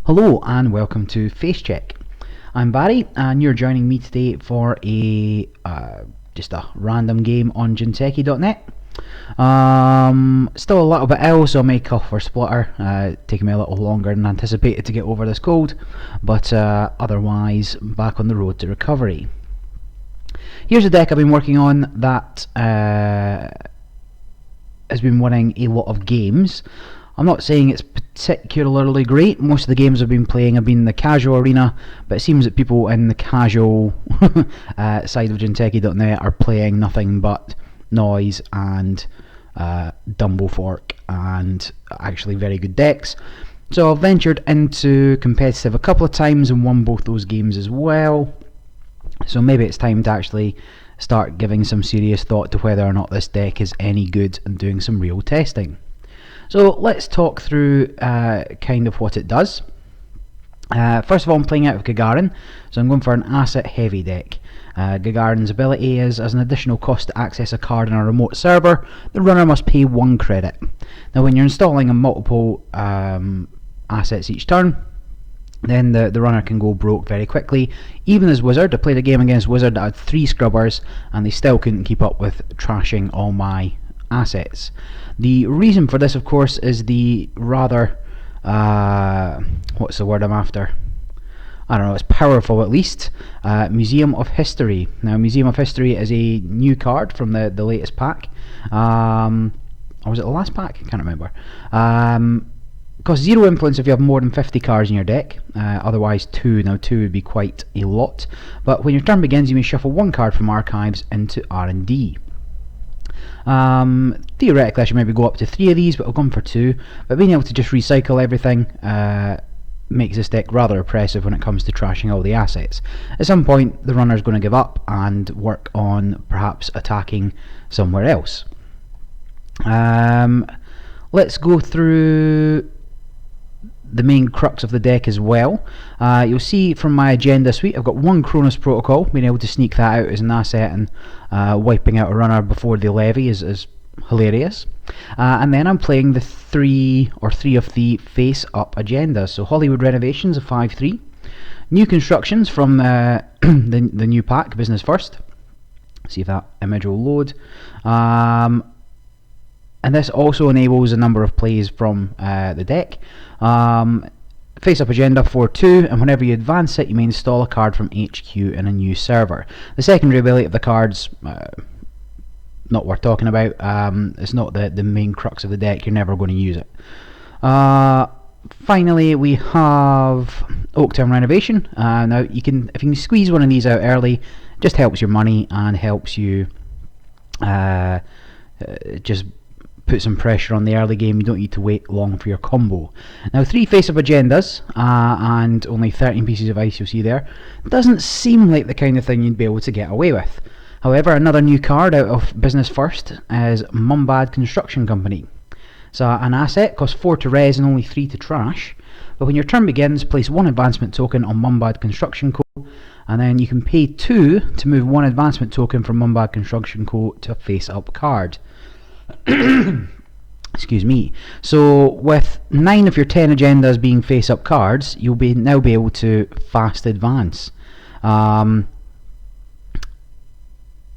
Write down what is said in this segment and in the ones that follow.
Hello and welcome to Face Check. I'm Barry and you're joining me today for just a random game on Jinteki.net. Still a little bit ill, so I may cough or splutter, taking me a little longer than anticipated to get over this cold, but otherwise back on the road to recovery. Here's a deck I've been working on that has been winning a lot of games. I'm not saying it's particularly great. Most of the games I've been playing have been in the casual arena, but it seems that people in the casual side of Jinteki.net are playing nothing but noise and Dumbo Fork and actually very good decks. So I've ventured into competitive a couple of times and won both those games as well. So maybe it's time to actually start giving some serious thought to whether or not this deck is any good and doing some real testing. So let's talk through kind of what it does. First of all, I'm playing out of Gagarin, so I'm going for an asset heavy deck. Gagarin's ability is, as an additional cost to access a card on a remote server, the runner must pay 1 credit. Now when you're installing a multiple assets each turn, then the runner can go broke very quickly. Even as Wizard, I played a game against Wizard that had 3 scrubbers and they still couldn't keep up with trashing all my assets. The reason for this, of course, is the rather what's the word I'm after? I don't know, it's powerful at least. Museum of History. Now, Museum of History is a new card from the latest pack. Or was it the last pack? I can't remember. Costs 0 influence if you have more than 50 cards in your deck. Otherwise 2. Now 2 would be quite a lot. But when your turn begins, you may shuffle 1 card from archives into R&D. Theoretically I should maybe go up to 3 of these, but I've gone for 2. But being able to just recycle everything makes this deck rather oppressive when it comes to trashing all the assets. At some point the runner's going to give up and work on perhaps attacking somewhere else. Let's go through the main crux of the deck as well. You'll see from my agenda suite I've got 1 Cronus Protocol. Being able to sneak that out as an asset and wiping out a runner before they levy is hilarious. And then I'm playing the 3 of the face up agendas. So Hollywood Renovations, a 5/3. New constructions from the new pack, Business First. See if that image will load. And this also enables a number of plays from the deck. Face up agenda 4/2, and whenever you advance it, you may install a card from HQ in a new server. The secondary ability of the cards, not worth talking about. It's not the main crux of the deck. You're never going to use it. Finally, we have Oaktown Renovation. Now, if you can squeeze one of these out early, it just helps your money and helps you just put some pressure on the early game. You don't need to wait long for your combo. Now 3 face-up agendas and only 13 pieces of ice you'll see there. Doesn't seem like the kind of thing you'd be able to get away with. However, another new card out of Business First is Mumbad Construction Company. So an asset, costs 4 to res and only 3 to trash. But when your turn begins, place 1 advancement token on Mumbad Construction Co. And then you can pay 2 to move 1 advancement token from Mumbad Construction Co. to a face-up card. Excuse me. So with 9 of your 10 agendas being face up cards, you'll now be able to fast advance. The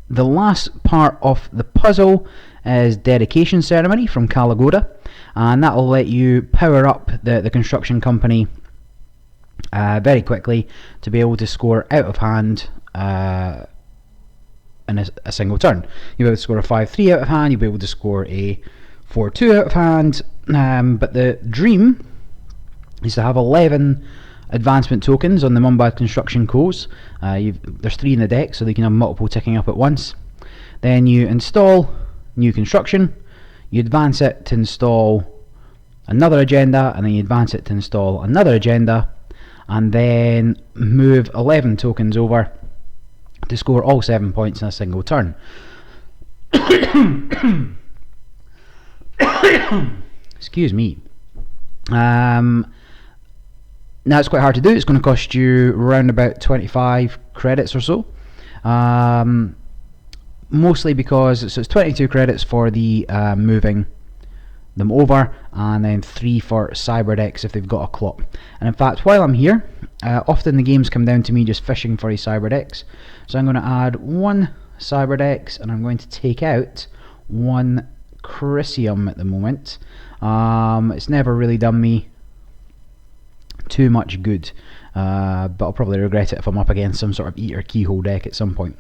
last part of the puzzle is Dedication Ceremony from Calagoda, and that will let you power up the construction company very quickly to be able to score out of hand in a single turn. You'll be able to score a 5/3 out of hand, you'll be able to score a 4/2 out of hand, but the dream is to have 11 advancement tokens on the Mumbad Construction Co's. There's 3 in the deck, so they can have multiple ticking up at once. Then you install new construction, you advance it to install another agenda, and then you advance it to install another agenda, and then move 11 tokens over to score all 7 points in a single turn. Excuse me. Now it's quite hard to do. It's going to cost you around about 25 credits or so. Mostly because it's 22 credits for the moving them over, and then 3 for Cyberdecks if they've got a clop. And in fact, while I'm here, often the games come down to me just fishing for a Cyberdecks. So I'm going to add 1 Cyberdecks, and I'm going to take out 1 Chrysium at the moment. It's never really done me too much good, but I'll probably regret it if I'm up against some sort of Eater Keyhole deck at some point.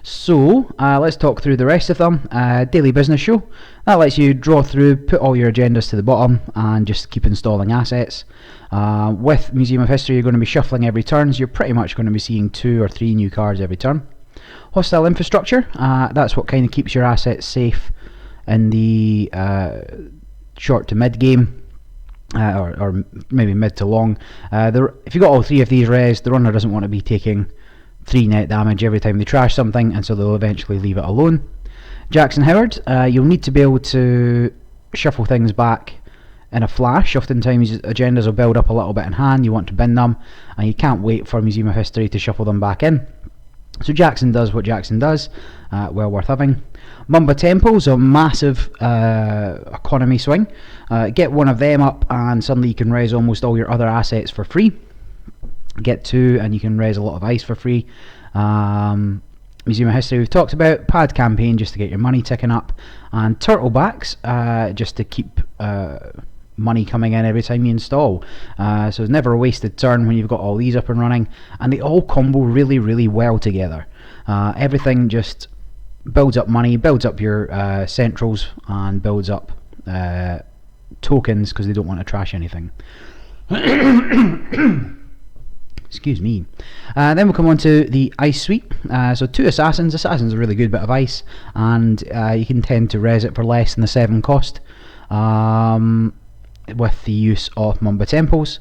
So let's talk through the rest of them. Daily business show, that lets you draw through, put all your agendas to the bottom and just keep installing assets. With Museum of History, you're going to be shuffling every turn, so you're pretty much going to be seeing 2 or 3 new cards every turn. Hostile infrastructure, that's what kind of keeps your assets safe in the short to mid game, or maybe mid to long. If you got all 3 of these res, the runner doesn't want to be taking 3 net damage every time they trash something, and so they'll eventually leave it alone. Jackson Howard, you'll need to be able to shuffle things back in a flash. Oftentimes agendas will build up a little bit in hand, you want to bin them, and you can't wait for Museum of History to shuffle them back in. So Jackson does what Jackson does, well worth having. Mumba Temples, a massive economy swing. Get 1 of them up and suddenly you can res almost all your other assets for free. Get 2 and you can res a lot of ice for free. Museum of History we've talked about. Pad Campaign just to get your money ticking up. And Turtlebacks just to keep money coming in every time you install. So it's never a wasted turn when you've got all these up and running, and they all combo really, really well together. Everything just builds up money, builds up your centrals, and builds up tokens because they don't want to trash anything. Excuse me. Then we'll come on to the ice suite. So 2 assassins. Assassin's a really good bit of ice, and you can tend to res it for less than the 7 cost. With the use of Mumba Temples.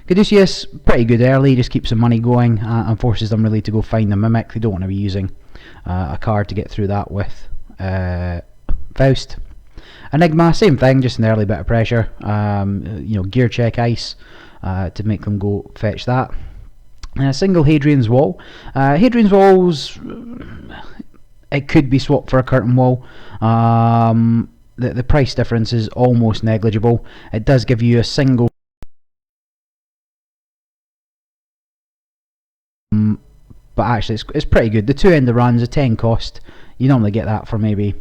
Caduceus, pretty good early, just keeps some money going and forces them really to go find the Mimic. They don't want to be using a card to get through that with Faust. Enigma, same thing, just an early bit of pressure. Gear check ice to make them go fetch that. A single Hadrian's Wall. Hadrian's Walls, it could be swapped for a Curtain Wall. The price difference is almost negligible. It does give you a single, but actually it's pretty good. The 2 end of runs, a 10 cost. You normally get that for maybe,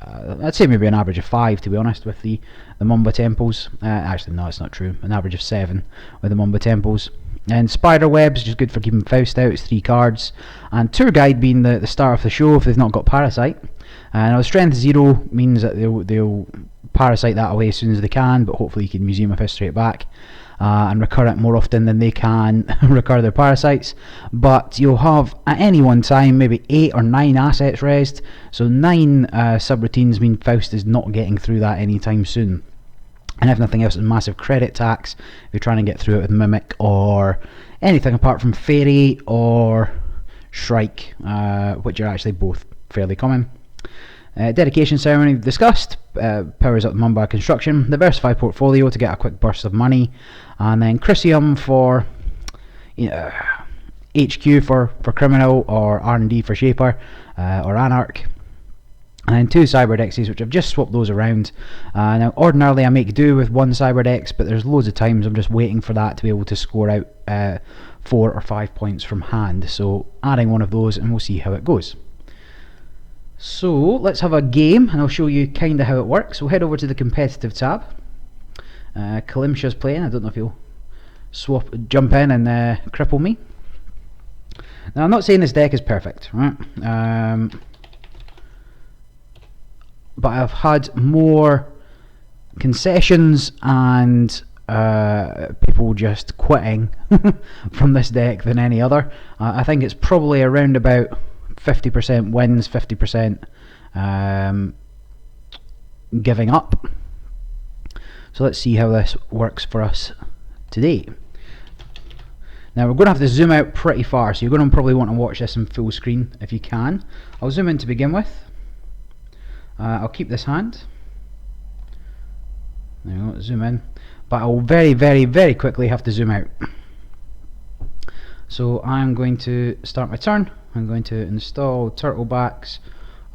I'd say maybe an average of 5 to be honest with the Mumba Temples. Actually no, it's not true. An average of 7 with the Mumba Temples. And Spider Webs, just good for keeping Faust out. It's 3 cards. And Tour Guide being the star of the show if they've not got Parasite. Now Strength 0 means that they'll Parasite that away as soon as they can, but hopefully you can Museum of History it back and recur it more often than they can recur their Parasites. But you'll have at any one time maybe 8 or 9 assets resed, so 9 subroutines mean Faust is not getting through that anytime soon. And if nothing else, it's massive credit tax if you're trying to get through it with Mimic or anything apart from Fairy or Shrike, which are actually both fairly common. Dedication ceremony discussed, powers up the Mumba construction, diversify portfolio to get a quick burst of money, and then Chrysium for HQ for criminal, or R&D for shaper, or anarch. And then 2 Cyberdexes, which I've just swapped those around. Now ordinarily I make do with 1 Cyberdex, but there's loads of times I'm just waiting for that to be able to score out 4 or 5 points from hand, so adding 1 of those and we'll see how it goes. So let's have a game and I'll show you kinda how it works. We'll head over to the competitive tab. Kalimsha's playing. I don't know if he'll jump in and cripple me. Now I'm not saying this deck is perfect, right? But I've had more concessions and people just quitting from this deck than any other. I think it's probably around about 50% wins, 50% giving up. So let's see how this works for us today. Now we're going to have to zoom out pretty far, so you're going to probably want to watch this in full screen if you can. I'll zoom in to begin with. I'll keep this hand. There we go, zoom in. But I'll very, very, very quickly have to zoom out. So I'm going to start my turn. I'm going to install Turtlebacks.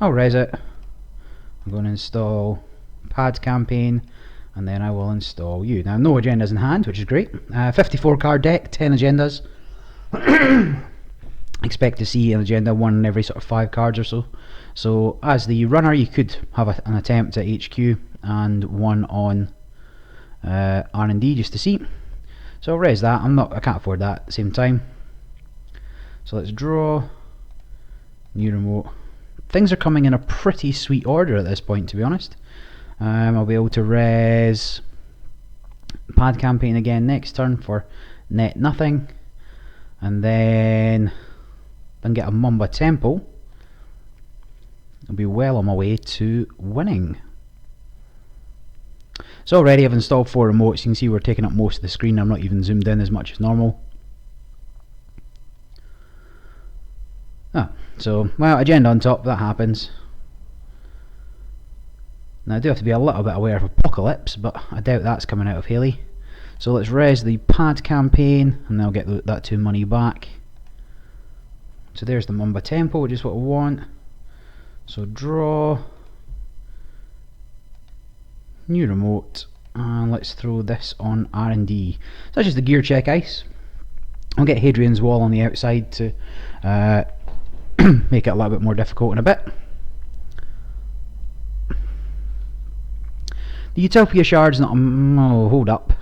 I'll res it. I'm going to install Pad Campaign. and then I will install you. Now, no agendas in hand, which is great. 54 card deck, 10 agendas. Expect to see an agenda, one in every sort of 5 cards or so. So as the runner, you could have an attempt at HQ and one on R&D just to see. So I'll raise that. I can't afford that at the same time. So let's draw. New remote. Things are coming in a pretty sweet order at this point, to be honest. I'll be able to res pad campaign again next turn for net nothing, and then get a Mamba Temple. I'll be well on my way to winning. So already I've installed 4 remotes. You can see we're taking up most of the screen. I'm not even zoomed in as much as normal. So, well, agenda on top, that happens. Now I do have to be a little bit aware of Apocalypse, but I doubt that's coming out of Hayley. So let's res the pad campaign, and I'll get that 2 money back. So there's the Mamba Temple, which is what I want. So draw, new remote, and let's throw this on R&D. So that's just the gear check ice. I'll get Hadrian's Wall on the outside to make it a little bit more difficult in a bit. The Utopia Shard's not oh, hold up.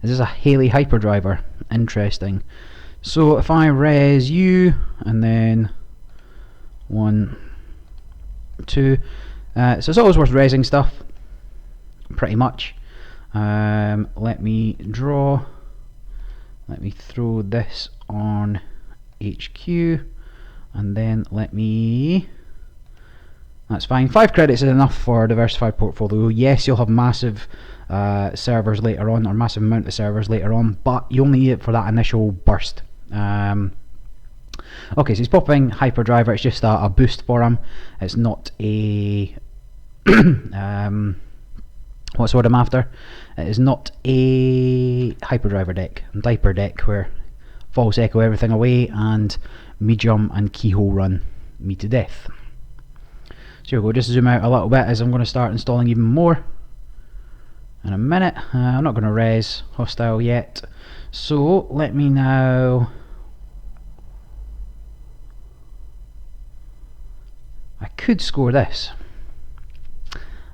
Is this a Hayley hyperdriver? Interesting. So if I res you, and then 1, 2, so it's always worth resing stuff, pretty much. Let me draw. Let me throw this on HQ. And then let me, that's fine, 5 credits is enough for a diversified portfolio. Yes, you'll have massive servers later on, or massive amount of servers later on, but you only need it for that initial burst. Okay, so he's popping hyperdriver. It's just a boost for him. It's not a what's the word I'm after? It is not a hyperdriver deck, diaper deck where false echo everything away and medium and keyhole run me to death. So here we go, just zoom out a little bit as I'm going to start installing even more in a minute. I'm not going to res hostile yet, so let me now, I could score this,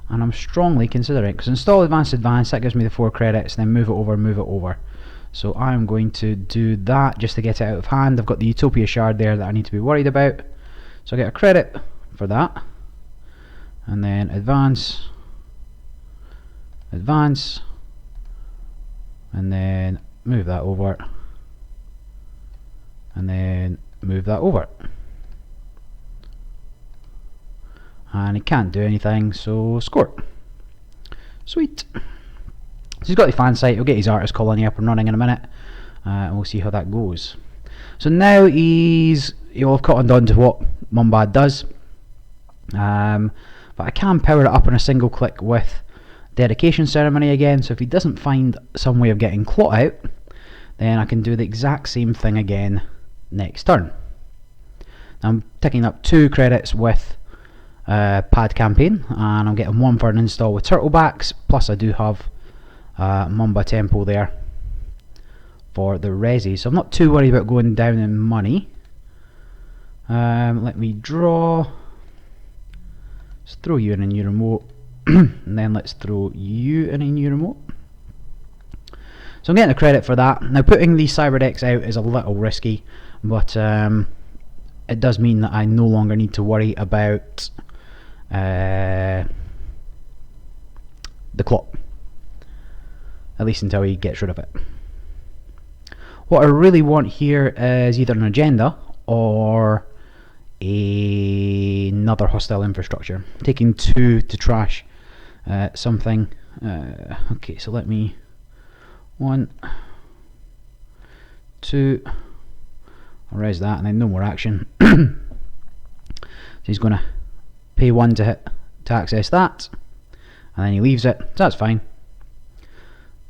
and I'm strongly considering it, because install advanced, that gives me the 4 credits, then move it over. So I'm going to do that just to get it out of hand. I've got the Utopia Shard there that I need to be worried about, so I get a credit for that, and then advance, and then move that over, and then move that over, and it can't do anything, so score. Sweet. So he's got the fan site. He'll get his artist colony up and running in a minute, and we'll see how that goes. So now he'll have cottoned on to what Mumbad does, but I can power it up in a single click with dedication ceremony again. So if he doesn't find some way of getting clot out, then I can do the exact same thing again next turn. Now I'm ticking up 2 credits with pad campaign, and I'm getting 1 for an install with turtlebacks, plus I do have Mamba Temple there for the resi, so I'm not too worried about going down in money. Let me draw. Let's throw you in a new remote, and then let's throw you in a new remote. So I'm getting a credit for that. Now putting these cyber decks out is a little risky, but it does mean that I no longer need to worry about the clock. At least until he gets rid of it. What I really want here is either an agenda or another hostile infrastructure. Taking 2 to trash something. Okay, so let me 1, 2. I'll raise that, and then no more action. So he's going to pay 1 to access that, and then he leaves it. So that's fine.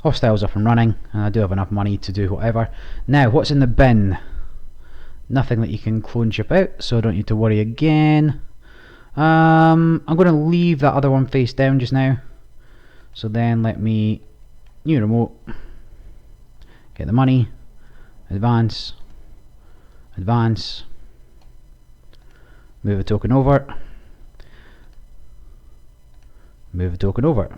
Hostile's up and running, and I do have enough money to do whatever. Now, what's in the bin? Nothing that you can clone ship out, so I don't need to worry again. I'm going to leave that other one face down just now. So then let me new remote, get the money, advance, advance, move a token over, move a token over.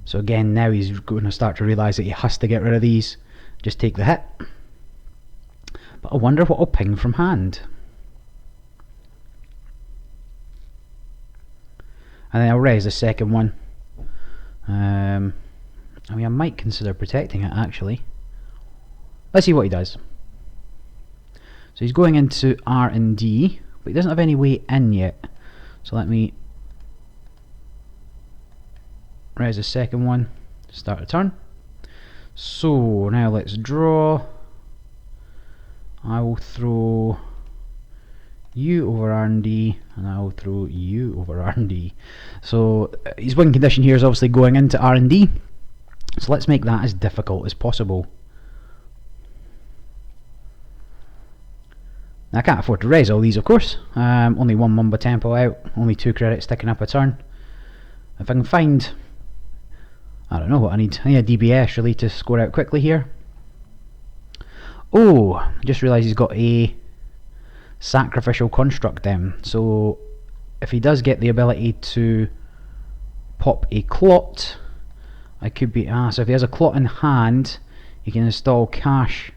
So again, now he's going to start to realise that he has to get rid of these. Just take the hit. But I wonder what will ping from hand. And then I'll raise the second one. I mean, I might consider protecting it actually. Let's see what he does. So he's going into R&D, but he doesn't have any way in yet. So let me raise the second one, start a turn. So now let's draw. I will throw you over R&D, and I will throw you over R&D. So his win condition here is obviously going into R&D. So let's make that as difficult as possible. Now I can't afford to raise all these, of course. Only one Mumba Temple out, only 2 credits sticking up a turn. If I can find, I don't know what I need. I need a DBS really to score out quickly here. Oh, I just realised he's got a sacrificial construct then. So if he does get the ability to pop a clot, I could be so if he has a clot in hand, he can install cash.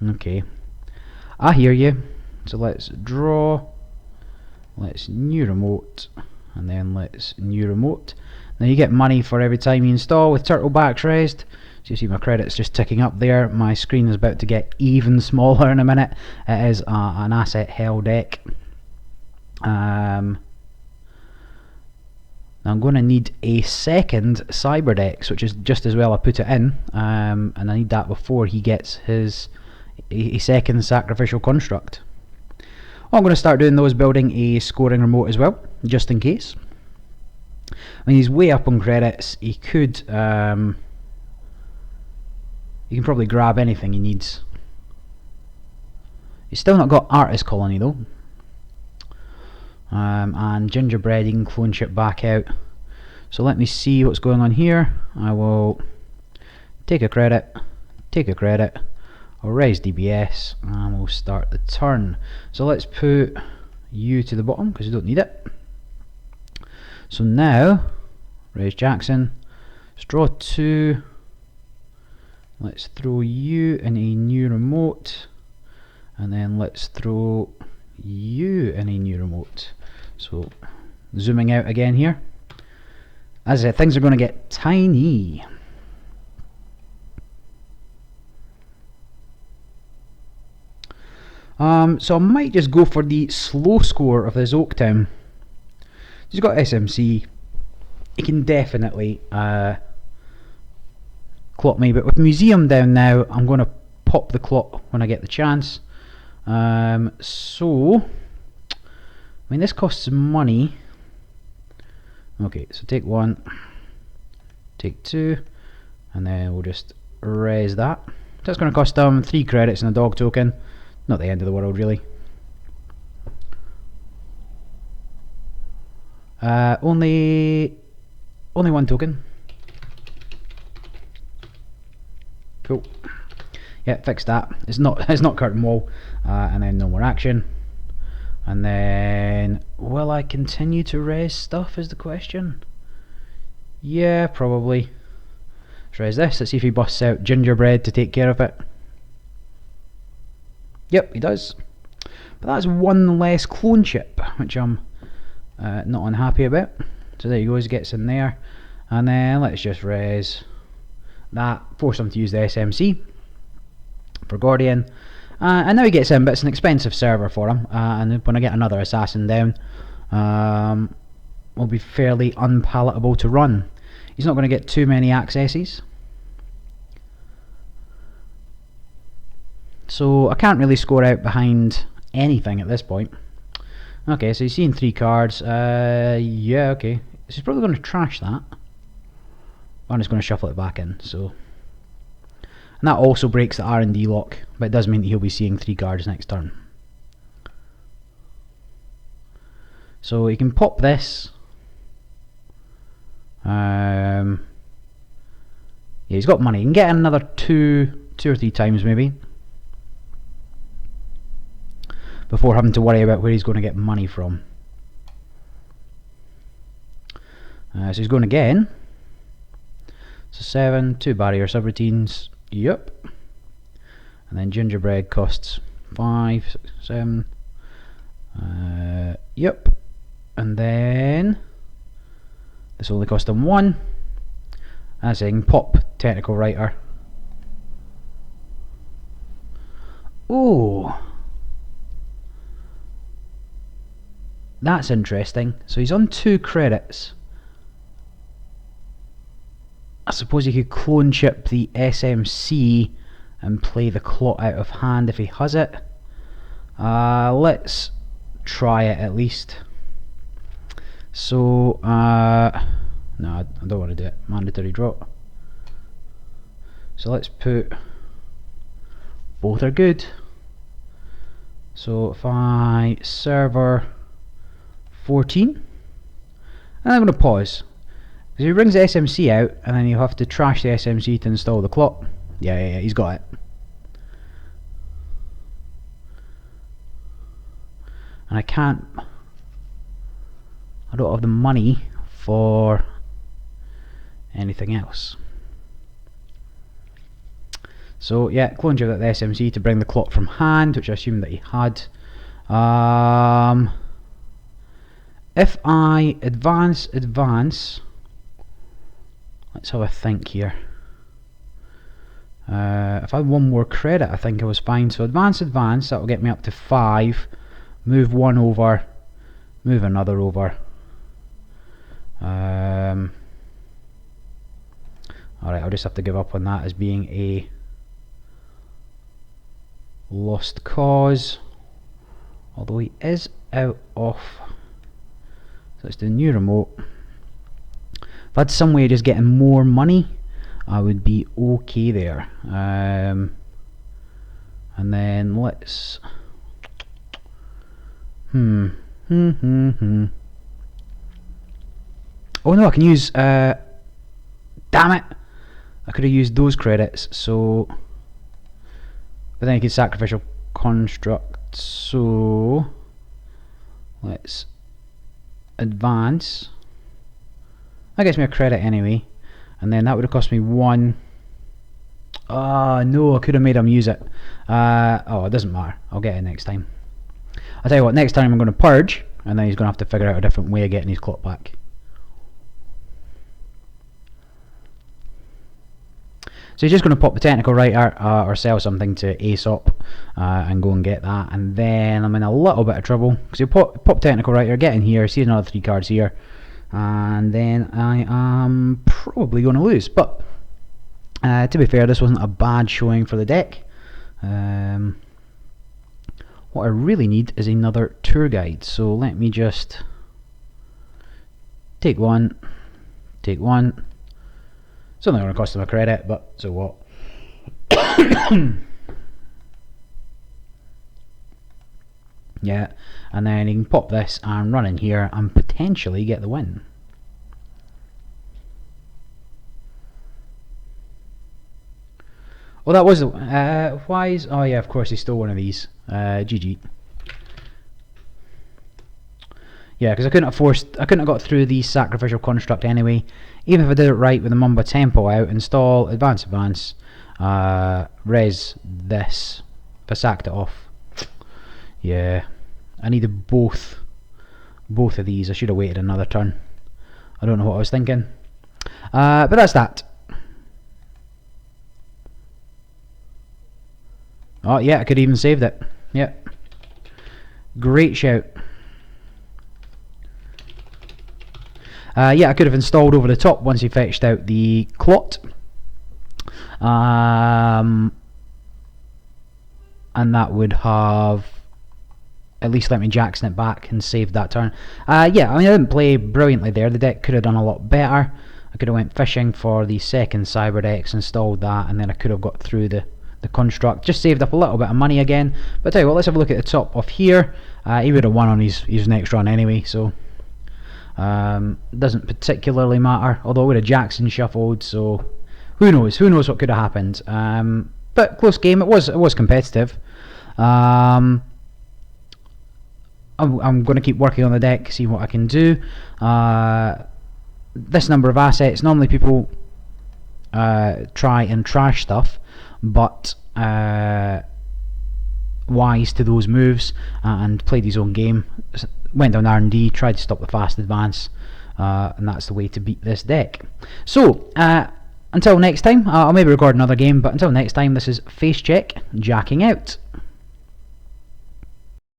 Okay, I hear you. So let's draw, let's new remote, and then let's new remote. Now you get money for every time you install with turtle backs raised. So you see my credits just ticking up there. My screen is about to get even smaller in a minute. It is an asset hell deck. Now I'm going to need a second cyber dex, which is just as well I put it in, and I need that before he gets his a second sacrificial construct. Well, I'm going to start doing those, building a scoring remote as well, just in case. I mean, he's way up on credits. He could you can probably grab anything he needs. He's still not got Artist Colony though. And Gingerbread, he can clone ship back out. So let me see what's going on here. I will take a credit, I'll raise DBS, and we'll start the turn. So let's put you to the bottom because you don't need it. So now, raise Jackson, let's draw 2. Let's throw you in a new remote, and then let's throw you in a new remote. So zooming out again here. As I said, things are going to get tiny. So I might just go for the slow score of this Oaktown. He's got SMC. He can definitely clot me, but with Museum down now, I'm going to pop the clot when I get the chance. So, I mean, this costs money. Okay, so take 1, take 2, and then we'll just raise that. That's going to cost 3 credits and a dog token. Not the end of the world, really. Only 1 token. Cool. Yeah, fix that. It's not curtain wall, and then no more action. And then, will I continue to raise stuff is the question. Yeah, probably. Let's raise this. Let's see if he busts out Gingerbread to take care of it. Yep, he does. But that's 1 less clone chip, which I'm not unhappy about. So there he goes, gets in there. And then let's just raise that, force him to use the SMC for Gordian. And now he gets in, but it's an expensive server for him. And when I get another assassin down, will be fairly unpalatable to run. He's not going to get too many accesses. So I can't really score out behind anything at this point. Okay, so he's seeing 3 cards. Yeah, okay. So he's probably going to trash that. I'm just going to shuffle it back in. So, and that also breaks the R&D lock, but it does mean that he'll be seeing 3 cards next turn. So he can pop this. Yeah, he's got money. He can get another two or three times maybe before having to worry about where he's going to get money from. So he's going again. So 7, 2 barrier subroutines. Yep. And then gingerbread costs 5, 6, 7. Yep. And then this only cost him 1. As in pop technical writer. Oh, that's interesting. So he's on 2 credits. I suppose he could clone chip the SMC and play the clot out of hand if he has it. Let's try it at least. So, no, I don't want to do it. Mandatory drop. So let's put both are good. So if I server 14, and I'm going to pause. Because he brings the SMC out, and then you have to trash the SMC to install the clock. Yeah, he's got it. And I don't have the money for anything else. So yeah, clone chip at the SMC to bring the clock from hand, which I assumed that he had. If I advance, let's have a think here. If I had 1 more credit, I think I was fine. So advance, that will get me up to 5. Move 1 over, move another over. Alright, I'll just have to give up on that as being a lost cause. Although he is out of... So let's do new remote. If I had some way of just getting more money, I would be okay there. And then let's... Oh no, I can use... damn it! I could have used those credits, so... But then I could sacrificial construct, so... Let's... advance. That gets me a credit anyway. And then that would have cost me 1. No, I could have made him use it. Oh, it doesn't matter. I'll get it next time. I'll tell you what, next time I'm going to purge, and then he's going to have to figure out a different way of getting his clock back. So he's just going to pop the technical writer or sell something to Aesop and go and get that. And then I'm in a little bit of trouble because he'll pop technical writer, get in here, see another 3 cards here, and then I am probably going to lose. But to be fair, this wasn't a bad showing for the deck. What I really need is another tour guide. So let me just take one. It's only going to cost him a credit, but so what? Yeah, and then he can pop this and run in here and potentially get the win. Well, that was wise. Oh yeah, of course he stole one of these. GG. Yeah, because I couldn't have got through the sacrificial construct anyway. Even if I did it right with the Mamba tempo out, install, advance, res this. If I sacked it off. Yeah, I needed both of these. I should have waited another turn. I don't know what I was thinking. But that's that. Oh yeah, I could even saved it. Yep. Great shout. Yeah, I could have installed over the top once he fetched out the clot. And that would have at least let me Jackson it back and saved that turn. Yeah, I mean, I didn't play brilliantly there. The deck could have done a lot better. I could have went fishing for the second Cyberdex, installed that, and then I could have got through the construct. Just saved up a little bit of money again. But tell you what, let's have a look at the top of here. He would have won on his next run anyway, so Doesn't particularly matter, although with a Jackson shuffled, so who knows what could have happened. But close game. It was competitive. I'm going to keep working on the deck, see what I can do. This number of assets, normally people try and trash stuff, but wise to those moves and played his own game. Went down R&D, tried to stop the fast advance, and that's the way to beat this deck. So, until next time, I'll maybe record another game, but until next time, this is Face Check, jacking out.